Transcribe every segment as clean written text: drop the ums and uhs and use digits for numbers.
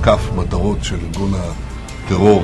תקף מטרות של ארגון הטרור.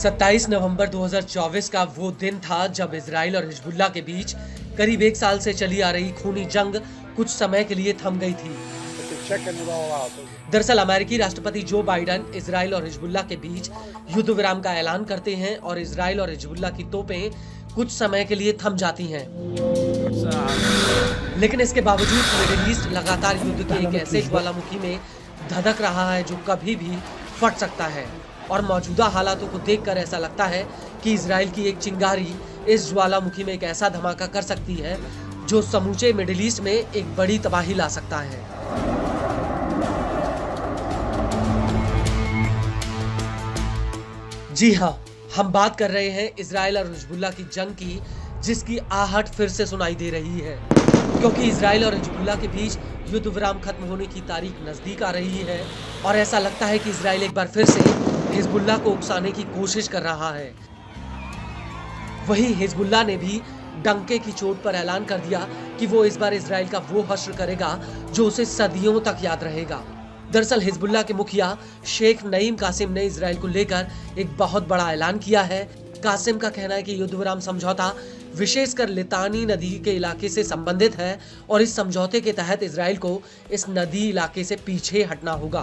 27 नवंबर 2024 का वो दिन था जब इजराइल और हिजबुल्लाह के बीच करीब 1 साल से चली आ रही खूनी जंग कुछ समय के लिए थम गई थी। दरअसल अमेरिकी राष्ट्रपति जो बाइडेन इजराइल और हिजबुल्लाह के बीच युद्ध विराम का ऐलान करते हैं और इजराइल और हिजबुल्लाह की तोपें कुछ समय के लिए थम जाती हैं। लेकिन इसके बावजूद मिडिल ईस्ट लगातार युद्ध के एक ऐसे ज्वालामुखी में धधक रहा है जो कभी भी फट सकता है और मौजूदा हालातों को देखकर ऐसा लगता है कि इजराइल की एक चिंगारी इस ज्वालामुखी में एक ऐसा धमाका कर सकती है जो समूचे मिडिल ईस्ट में एक बड़ी तबाही ला सकता है। जी हाँ, हम बात कर रहे हैं इजराइल और हिजबुल्लाह की जंग की, जिसकी आहट फिर से सुनाई दे रही है क्योंकि इजराइल और हिजबुल्लाह के बीच युद्ध विराम खत्म होने की तारीख नजदीक आ रही है और ऐसा लगता है कि इजराइल एक बार फिर से हिजबुल्लाह को उकसाने की कोशिश कर रहा है। वहीं हिजबुल्लाह ने भी डंके की चोट पर ऐलान कर दिया कि वो इस बार इजराइल का वो हश्र करेगा जो उसे सदियों तक याद रहेगा। दरअसल हिजबुल्लाह के मुखिया शेख नईम कासिम ने इजराइल को लेकर एक बहुत बड़ा ऐलान किया है। कासिम का कहना है कि युद्ध विराम समझौता विशेषकर लितानी नदी के इलाके से संबंधित है और इस समझौते के तहत इजराइल को इस नदी इलाके से पीछे हटना होगा।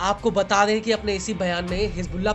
आपको बता दें कि अपने इसी बयान में हिजबुल्लाह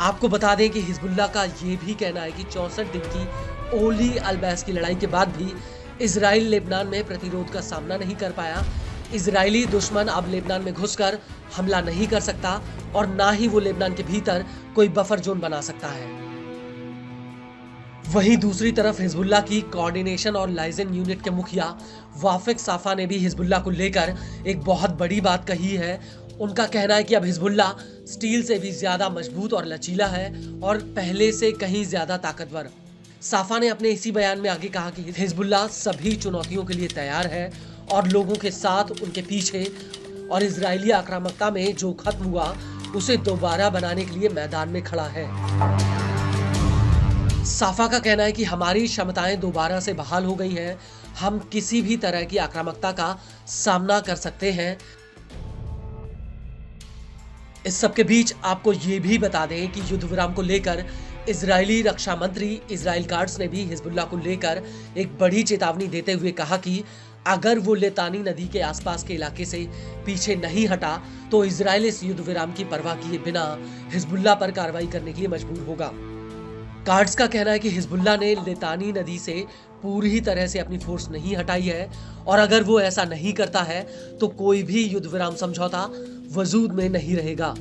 आपको बता दें कि हिजबुल्लाह का ये भी कहना है कि 64 दिन की ओली अल-बैस की लड़ाई के बाद भी इजराइल लेबनान में प्रतिरोध का सामना नहीं कर पाया। इजरायली दुश्मन अब लेबनान में घुसकर हमला नहीं कर सकता और ना ही वो लेबनान के भीतर कोई बफर जोन बना सकता है। वहीं दूसरी तरफ हिजबुल्लाह की कोऑर्डिनेशन और लाइजन यूनिट के मुखिया वाफिक साफा ने भी हिजबुल्लाह को लेकर एक बहुत बड़ी बात कही है। उनका कहना है कि अब हिजबुल्लाह स्टील से भी ज्यादा मजबूत और लचीला है और पहले से कहीं ज्यादा ताकतवर। साफा ने अपने इसी बयान में आगे कहा कि हिजबुल्लाह सभी चुनौतियों के लिए तैयार है और लोगों के साथ उनके पीछे और इजरायली आक्रामकता में जो खत्म हुआ उसे दोबारा बनाने के लिए मैदान में खड़ा है। साफा का कहना है कि हमारी क्षमताएं दोबारा से बहाल हो गई हैं, हम किसी भी तरह की आक्रामकता का सामना कर सकते हैं। इस सब के बीच आपको ये भी बता दें कि युद्ध विराम को लेकर इजरायली रक्षा मंत्री इजराइल काट्स ने भी हिजबुल्लाह को लेकर एक बड़ी चेतावनी देते हुए कहा कि अगर वो लितानी नदी के आसपास के इलाके से पीछे नहीं हटा तो इजराइल इस युद्ध विराम की परवाह किए बिना हिजबुल्लाह पर कार्रवाई करने के लिए मजबूर होगा। काट्स का कहना है कि हिजबुल्लाह ने लितानी नदी से पूरी तरह से अपनी फोर्स नहीं हटाई है और अगर वो ऐसा नहीं करता है तो कोई भी युद्ध विराम समझौता वजूद में नहीं रहेगा।